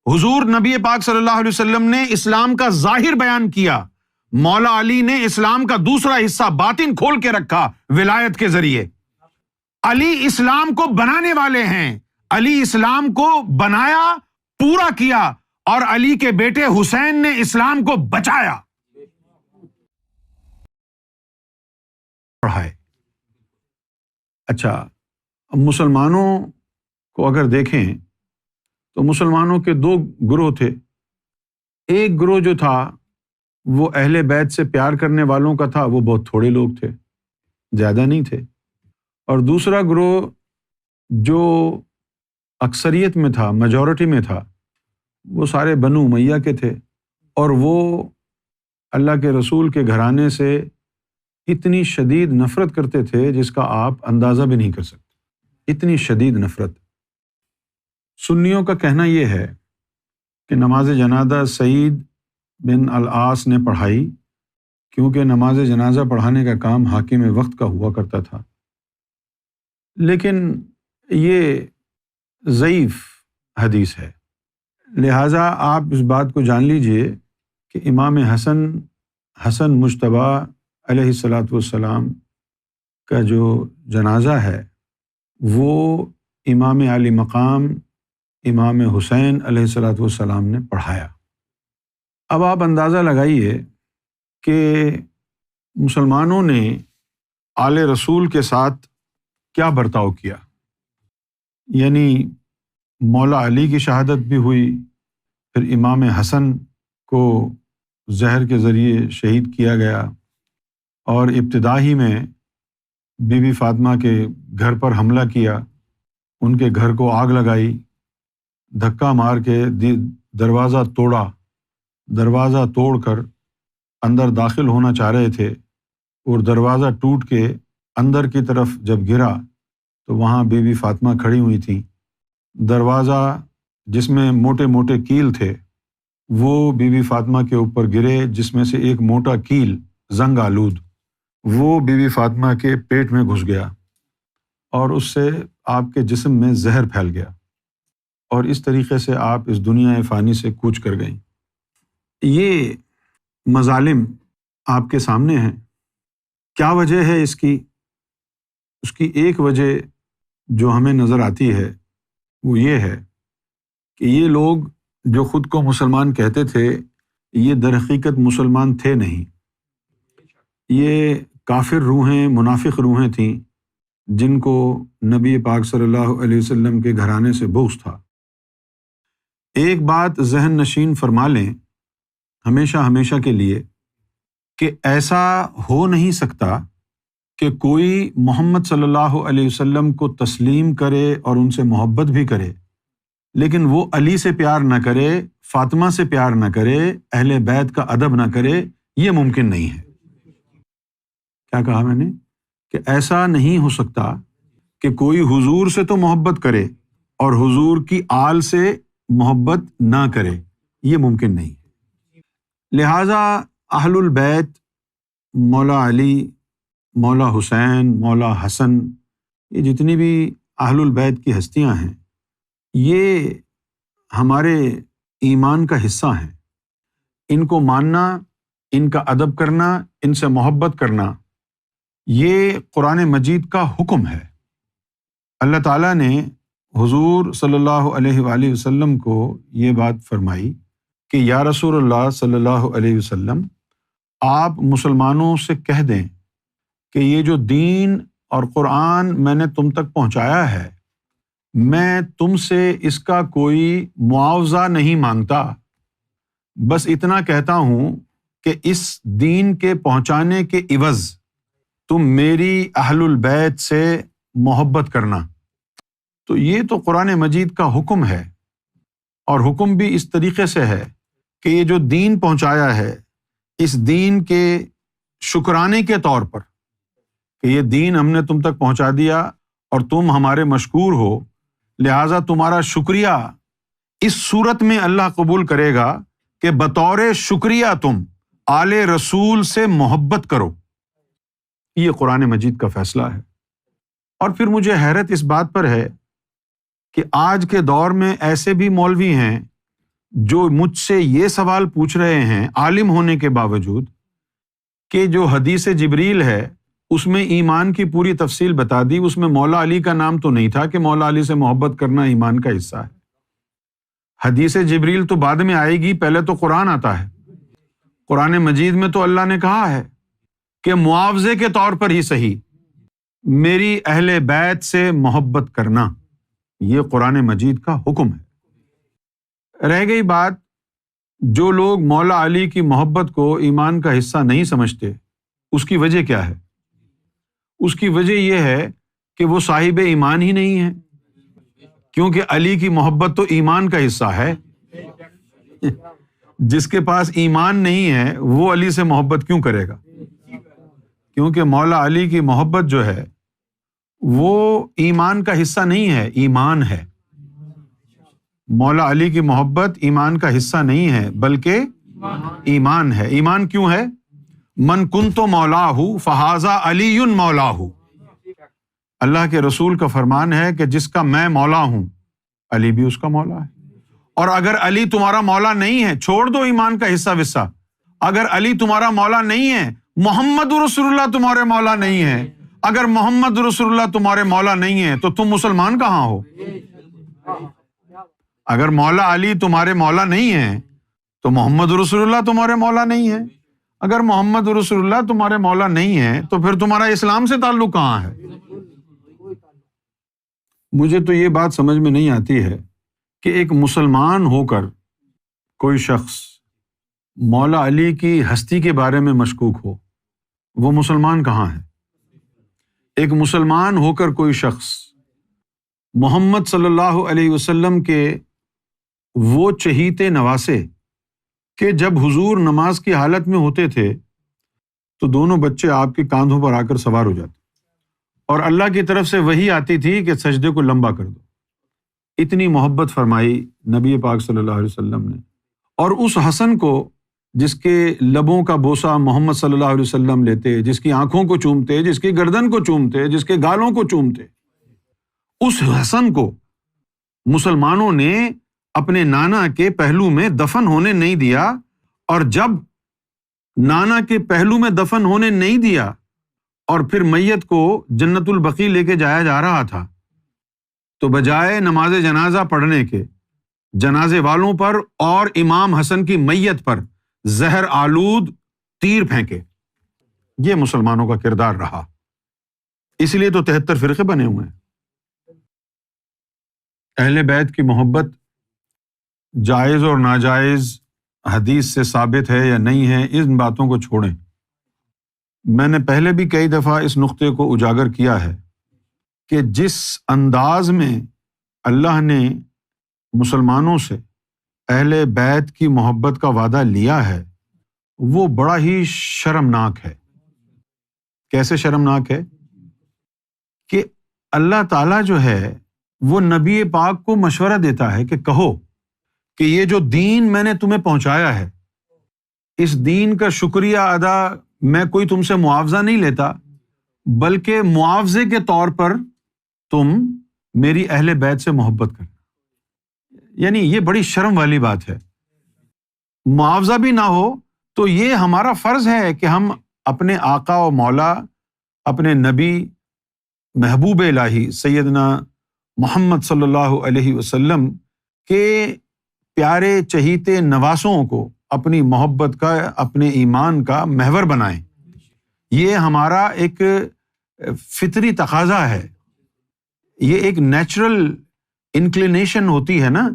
حضور نبی پاک صلی اللہ علیہ وسلم نے اسلام کا ظاہر بیان کیا، مولا علی نے اسلام کا دوسرا حصہ باطن کھول کے رکھا ولایت کے ذریعے۔ علی اسلام کو بنانے والے ہیں، علی اسلام کو بنایا، پورا کیا، اور علی کے بیٹے حسین نے اسلام کو بچایا، پڑھائے۔ اچھا، مسلمانوں کو اگر دیکھیں تو مسلمانوں کے دو گروہ تھے۔ ایک گروہ جو تھا وہ اہل بیت سے پیار کرنے والوں کا تھا، وہ بہت تھوڑے لوگ تھے، زیادہ نہیں تھے۔ اور دوسرا گروہ جو اکثریت میں تھا، میجورٹی میں تھا، وہ سارے بنو امیہ کے تھے، اور وہ اللہ کے رسول کے گھرانے سے اتنی شدید نفرت کرتے تھے جس کا آپ اندازہ بھی نہیں کر سکتے، اتنی شدید نفرت۔ سنیوں کا کہنا یہ ہے کہ نماز جنازہ سعید بن العاص نے پڑھائی، کیونکہ نماز جنازہ پڑھانے کا کام حاکم وقت کا ہوا کرتا تھا، لیکن یہ ضعیف حدیث ہے۔ لہٰذا آپ اس بات کو جان لیجئے کہ امام حسن مجتبیٰ علیہ الصلاۃ والسلام کا جو جنازہ ہے وہ امام علی مقام امام حسین علیہ الصلاۃ والسلام نے پڑھایا۔ اب آپ اندازہ لگائیے کہ مسلمانوں نے آل رسول کے ساتھ کیا برتاؤ کیا، یعنی مولا علی کی شہادت بھی ہوئی، پھر امام حسن کو زہر کے ذریعے شہید کیا گیا، اور ابتدا ہی میں بی بی فاطمہ کے گھر پر حملہ کیا، ان کے گھر کو آگ لگائی، دھکا مار کے دروازہ توڑا، دروازہ توڑ کر اندر داخل ہونا چاہ رہے تھے، اور دروازہ ٹوٹ کے اندر کی طرف جب گرا تو وہاں بی بی فاطمہ کھڑی ہوئی تھیں۔ دروازہ جس میں موٹے موٹے کیل تھے وہ بی بی فاطمہ کے اوپر گرے، جس میں سے ایک موٹا کیل زنگ آلود وہ بی بی فاطمہ کے پیٹ میں گھس گیا، اور اس سے آپ کے جسم میں زہر پھیل گیا، اور اس طریقے سے آپ اس دنیا فانی سے کوچ کر گئیں۔ یہ مظالم آپ کے سامنے ہیں۔ کیا وجہ ہے اس کی؟ اس کی ایک وجہ جو ہمیں نظر آتی ہے وہ یہ ہے کہ یہ لوگ جو خود کو مسلمان کہتے تھے، یہ در حقیقت مسلمان تھے نہیں، یہ کافر روحیں، منافق روحیں تھیں، جن کو نبی پاک صلی اللہ علیہ وسلم کے گھرانے سے بغض تھا۔ ایک بات ذہن نشین فرما لیں ہمیشہ کے لیے کہ ایسا ہو نہیں سکتا کہ کوئی محمد صلی اللہ علیہ وسلم کو تسلیم کرے اور ان سے محبت بھی کرے، لیکن وہ علی سے پیار نہ کرے، فاطمہ سے پیار نہ کرے، اہل بیت کا ادب نہ کرے، یہ ممکن نہیں ہے۔ کیا کہا میں نے؟ کہ ایسا نہیں ہو سکتا کہ کوئی حضور سے تو محبت کرے اور حضور کی آل سے محبت نہ کرے، یہ ممکن نہیں۔ لہٰذا اہل البیت، مولا علی، مولا حسین، مولا حسن، یہ جتنی بھی اہل البیت کی ہستیاں ہیں، یہ ہمارے ایمان کا حصہ ہیں۔ ان کو ماننا، ان کا ادب کرنا، ان سے محبت کرنا، یہ قرآن مجید کا حکم ہے۔ اللہ تعالیٰ نے حضور صلی اللہ علیہ وآلہ وسلم کو یہ بات فرمائی کہ یا رسول اللہ صلی اللہ علیہ وسلم، آپ مسلمانوں سے کہہ دیں کہ یہ جو دین اور قرآن میں نے تم تک پہنچایا ہے، میں تم سے اس کا کوئی معاوضہ نہیں مانگتا، بس اتنا کہتا ہوں کہ اس دین کے پہنچانے کے عوض تم میری اہل البیت سے محبت کرنا۔ تو یہ تو قرآن مجید کا حکم ہے، اور حکم بھی اس طریقے سے ہے کہ یہ جو دین پہنچایا ہے، اس دین کے شکرانے کے طور پر کہ یہ دین ہم نے تم تک پہنچا دیا اور تم ہمارے مشکور ہو، لہٰذا تمہارا شکریہ اس صورت میں اللہ قبول کرے گا کہ بطور شکریہ تم آل رسول سے محبت کرو۔ یہ قرآن مجید کا فیصلہ ہے۔ اور پھر مجھے حیرت اس بات پر ہے کہ آج کے دور میں ایسے بھی مولوی ہیں جو مجھ سے یہ سوال پوچھ رہے ہیں عالم ہونے کے باوجود کہ جو حدیث جبریل ہے اس میں ایمان کی پوری تفصیل بتا دی، اس میں مولا علی کا نام تو نہیں تھا کہ مولا علی سے محبت کرنا ایمان کا حصہ ہے۔ حدیث جبریل تو بعد میں آئے گی، پہلے تو قرآن آتا ہے۔ قرآن مجید میں تو اللہ نے کہا ہے کہ معاوضے کے طور پر ہی صحیح میری اہل بیت سے محبت کرنا، یہ قرآن مجید کا حکم ہے۔ رہ گئی بات جو لوگ مولا علی کی محبت کو ایمان کا حصہ نہیں سمجھتے، اس کی وجہ کیا ہے؟ اس کی وجہ یہ ہے کہ وہ صاحب ایمان ہی نہیں ہے، کیونکہ علی کی محبت تو ایمان کا حصہ ہے۔ جس کے پاس ایمان نہیں ہے وہ علی سے محبت کیوں کرے گا؟ کیونکہ مولا علی کی محبت جو ہے وہ ایمان کا حصہ نہیں ہے، ایمان ہے۔ مولا علی کی محبت ایمان کا حصہ نہیں ہے بلکہ ایمان ہے۔ ایمان کیوں ہے؟ من کنت مولاہ فہذا علی مولاہ۔ اللہ کے رسول کا فرمان ہے کہ جس کا میں مولا ہوں علی بھی اس کا مولا ہے۔ اور اگر علی تمہارا مولا نہیں ہے، چھوڑ دو ایمان کا حصہ وصہ، اگر علی تمہارا مولا نہیں ہے، محمد رسول اللہ تمہارے مولا نہیں ہے، اگر محمد رسول اللہ تمہارے مولا نہیں ہے تو تم مسلمان کہاں ہو؟ اگر مولا علی تمہارے مولا نہیں ہے تو محمد رسول اللہ تمہارے مولا نہیں ہے، اگر محمد رسول اللہ تمہارے مولا نہیں ہے تو پھر تمہارا اسلام سے تعلق کہاں ہے؟ مجھے تو یہ بات سمجھ میں نہیں آتی ہے کہ ایک مسلمان ہو کر کوئی شخص مولا علی کی ہستی کے بارے میں مشکوک ہو، وہ مسلمان کہاں ہے؟ ایک مسلمان ہو کر کوئی شخص محمد صلی اللہ علیہ وسلم کے وہ چہیتے نواسے کہ جب حضور نماز کی حالت میں ہوتے تھے تو دونوں بچے آپ کے کاندھوں پر آ کر سوار ہو جاتے اور اللہ کی طرف سے وحی آتی تھی کہ سجدے کو لمبا کر دو۔ اتنی محبت فرمائی نبی پاک صلی اللہ علیہ وسلم نے، اور اس حسن کو جس کے لبوں کا بوسہ محمد صلی اللہ علیہ وسلم لیتے، جس کی آنکھوں کو چومتے، جس کی گردن کو چومتے، جس کے گالوں کو چومتے، اس حسن کو مسلمانوں نے اپنے نانا کے پہلو میں دفن ہونے نہیں دیا، اور جب نانا کے پہلو میں دفن ہونے نہیں دیا اور پھر میت کو جنت البقیع لے کے جایا جا رہا تھا تو بجائے نماز جنازہ پڑھنے کے جنازے والوں پر اور امام حسن کی میت پر زہر آلود تیر پھینکے۔ یہ مسلمانوں کا کردار رہا، اس لیے تو 73 فرقے بنے ہوئے ہیں۔ اہل بیت کی محبت جائز اور ناجائز حدیث سے ثابت ہے یا نہیں ہے، ان باتوں کو چھوڑیں۔ میں نے پہلے بھی کئی دفعہ اس نقطے کو اجاگر کیا ہے کہ جس انداز میں اللہ نے مسلمانوں سے اہل بیت کی محبت کا وعدہ لیا ہے وہ بڑا ہی شرمناک ہے۔ کیسے شرمناک ہے؟ کہ اللہ تعالیٰ جو ہے وہ نبی پاک کو مشورہ دیتا ہے کہ کہو کہ یہ جو دین میں نے تمہیں پہنچایا ہے، اس دین کا شکریہ ادا میں کوئی تم سے معاوضہ نہیں لیتا، بلکہ معاوضے کے طور پر تم میری اہل بیت سے محبت کرنا۔ یعنی یہ بڑی شرم والی بات ہے۔ معاوضہ بھی نہ ہو تو یہ ہمارا فرض ہے کہ ہم اپنے آقا و مولا، اپنے نبی محبوب الہی سیدنا محمد صلی اللہ علیہ وسلم کے پیارے چہیتے نواسوں کو اپنی محبت کا، اپنے ایمان کا محور بنائیں۔ یہ ہمارا ایک فطری تقاضا ہے، یہ ایک نیچرل انکلینیشن ہوتی ہے نا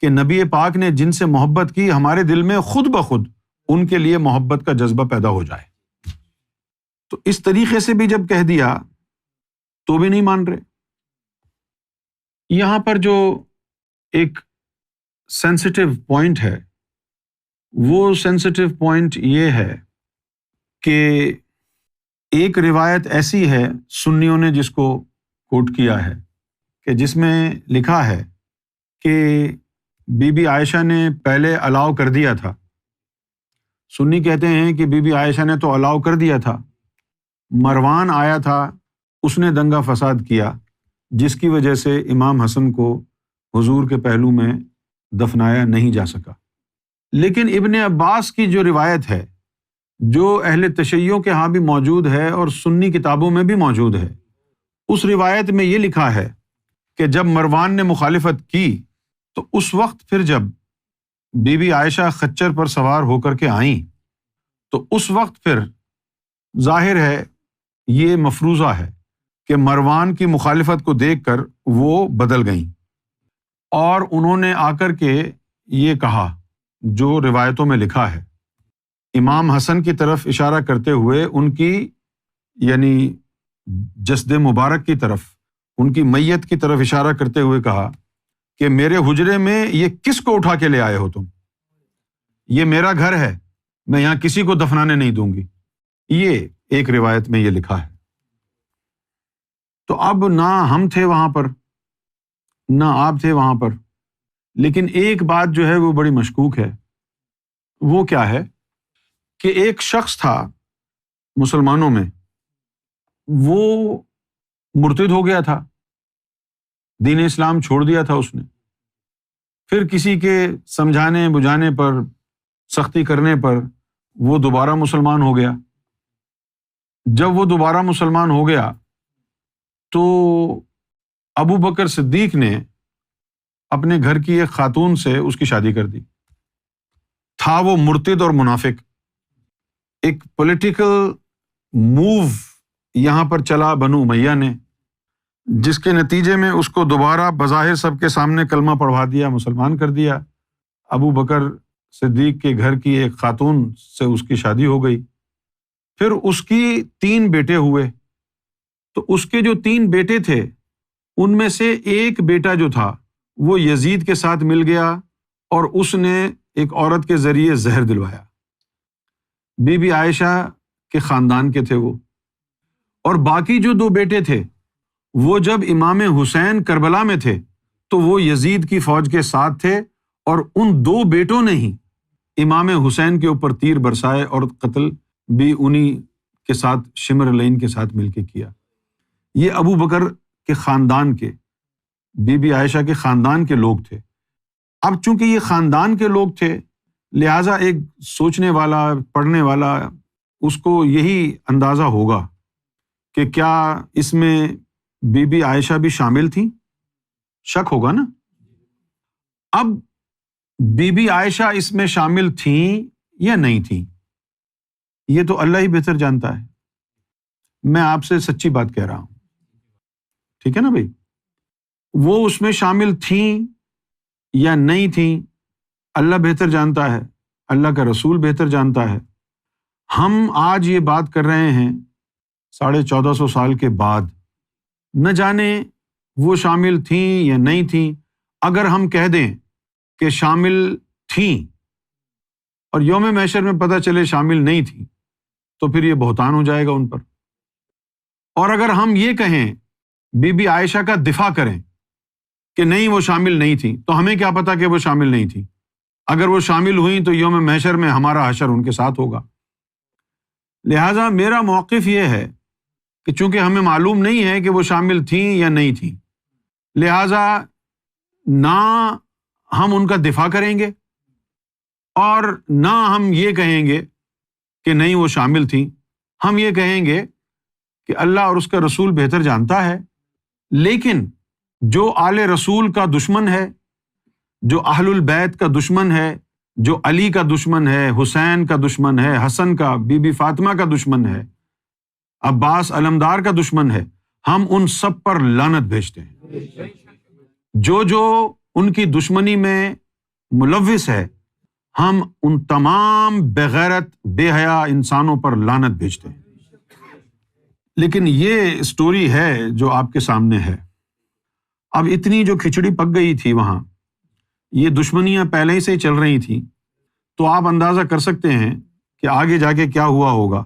کہ نبی پاک نے جن سے محبت کی ہمارے دل میں خود بخود ان کے لیے محبت کا جذبہ پیدا ہو جائے۔ تو اس طریقے سے بھی جب کہہ دیا تو بھی نہیں مان رہے۔ یہاں پر جو ایک سینسٹیو پوائنٹ ہے وہ سینسٹیو پوائنٹ یہ ہے کہ ایک روایت ایسی ہے سنیوں نے جس کو کوٹ کیا ہے کہ جس میں لکھا ہے کہ بی بی عائشہ نے پہلے الاؤ کر دیا تھا۔ سنی کہتے ہیں کہ بی بی عائشہ نے تو الاؤ کر دیا تھا، مروان آیا تھا، اس نے دنگا فساد کیا، جس کی وجہ سے امام حسن کو حضور کے پہلو میں دفنایا نہیں جا سکا۔ لیکن ابن عباس کی جو روایت ہے، جو اہل تشیع کے ہاں بھی موجود ہے اور سنی کتابوں میں بھی موجود ہے، اس روایت میں یہ لکھا ہے کہ جب مروان نے مخالفت کی تو اس وقت پھر جب بی بی عائشہ خچر پر سوار ہو کر کے آئیں تو اس وقت پھر ظاہر ہے یہ مفروضہ ہے کہ مروان کی مخالفت کو دیکھ کر وہ بدل گئیں اور انہوں نے آ کر کے یہ کہا جو روایتوں میں لکھا ہے، امام حسن کی طرف اشارہ کرتے ہوئے ان کی یعنی جسد مبارک کی طرف، ان کی میت کی طرف اشارہ کرتے ہوئے کہا کہ میرے حجرے میں یہ کس کو اٹھا کے لے آئے ہو تم؟ یہ میرا گھر ہے، میں یہاں کسی کو دفنانے نہیں دوں گی۔ یہ ایک روایت میں یہ لکھا ہے۔ تو اب نہ ہم تھے وہاں پر نہ آپ تھے وہاں پر، لیکن ایک بات جو ہے وہ بڑی مشکوک ہے۔ وہ کیا ہے کہ ایک شخص تھا مسلمانوں میں، وہ مرتد ہو گیا تھا، دین اسلام چھوڑ دیا تھا اس نے، پھر کسی کے سمجھانے بجھانے پر، سختی کرنے پر وہ دوبارہ مسلمان ہو گیا۔ جب وہ دوبارہ مسلمان ہو گیا تو ابو بکر صدیق نے اپنے گھر کی ایک خاتون سے اس کی شادی کر دی۔ تھا وہ مرتد اور منافق۔ ایک پولیٹیکل موو یہاں پر چلا بنو امیہ نے، جس کے نتیجے میں اس کو دوبارہ بظاہر سب کے سامنے کلمہ پڑھوا دیا، مسلمان کر دیا۔ ابو بکر صدیق کے گھر کی ایک خاتون سے اس کی شادی ہو گئی۔ پھر اس کی 3 بیٹے ہوئے، تو اس کے جو 3 بیٹے تھے ان میں سے ایک بیٹا جو تھا وہ یزید کے ساتھ مل گیا اور اس نے ایک عورت کے ذریعے زہر دلوایا۔ بی بی عائشہ کے خاندان کے تھے وہ، اور باقی جو 2 بیٹے تھے وہ جب امام حسین کربلا میں تھے تو وہ یزید کی فوج کے ساتھ تھے، اور ان 2 بیٹوں نے ہی امام حسین کے اوپر تیر برسائے اور قتل بھی انہی کے ساتھ شمر العین کے ساتھ مل کے کیا۔ یہ ابو بکر کے خاندان کے، بی بی عائشہ کے خاندان کے لوگ تھے۔ اب چونکہ یہ خاندان کے لوگ تھے لہٰذا ایک سوچنے والا، پڑھنے والا اس کو یہی اندازہ ہوگا کہ کیا اس میں بی بی عائشہ بھی شامل تھیں؟ شک ہوگا نا۔ اب بی بی عائشہ اس میں شامل تھیں یا نہیں تھیں یہ تو اللہ ہی بہتر جانتا ہے۔ میں آپ سے سچی بات کہہ رہا ہوں، ٹھیک ہے نا بھائی؟ وہ اس میں شامل تھیں یا نہیں تھیں اللہ بہتر جانتا ہے، اللہ کا رسول بہتر جانتا ہے۔ ہم آج یہ بات کر رہے ہیں 1450 سال کے بعد، نہ جانے وہ شامل تھیں یا نہیں تھیں۔ اگر ہم کہہ دیں کہ شامل تھیں اور یوم محشر میں پتہ چلے شامل نہیں تھیں تو پھر یہ بہتان ہو جائے گا ان پر۔ اور اگر ہم یہ کہیں، بی بی عائشہ کا دفاع کریں کہ نہیں وہ شامل نہیں تھیں، تو ہمیں کیا پتا کہ وہ شامل نہیں تھیں؟ اگر وہ شامل ہوئیں تو یوم محشر میں ہمارا حشر ان کے ساتھ ہوگا۔ لہٰذا میرا موقف یہ ہے کہ چونکہ ہمیں معلوم نہیں ہے کہ وہ شامل تھیں یا نہیں تھیں، لہٰذا نہ ہم ان کا دفاع کریں گے اور نہ ہم یہ کہیں گے کہ نہیں وہ شامل تھیں۔ ہم یہ کہیں گے کہ اللہ اور اس کا رسول بہتر جانتا ہے، لیکن جو آل رسول کا دشمن ہے، جو اہل البیت کا دشمن ہے، جو علی کا دشمن ہے، حسین کا دشمن ہے، حسن کا، بی بی فاطمہ کا دشمن ہے، عباس علمدار کا دشمن ہے، ہم ان سب پر لعنت بھیجتے ہیں۔ جو ان کی دشمنی میں ملوث ہے، ہم ان تمام بغیرت بے حیا انسانوں پر لعنت بھیجتے ہیں۔ لیکن یہ سٹوری ہے جو آپ کے سامنے ہے۔ اب اتنی جو کھچڑی پک گئی تھی وہاں، یہ دشمنیاں پہلے ہی سے چل رہی تھیں، تو آپ اندازہ کر سکتے ہیں کہ آگے جا کے کیا ہوا ہوگا۔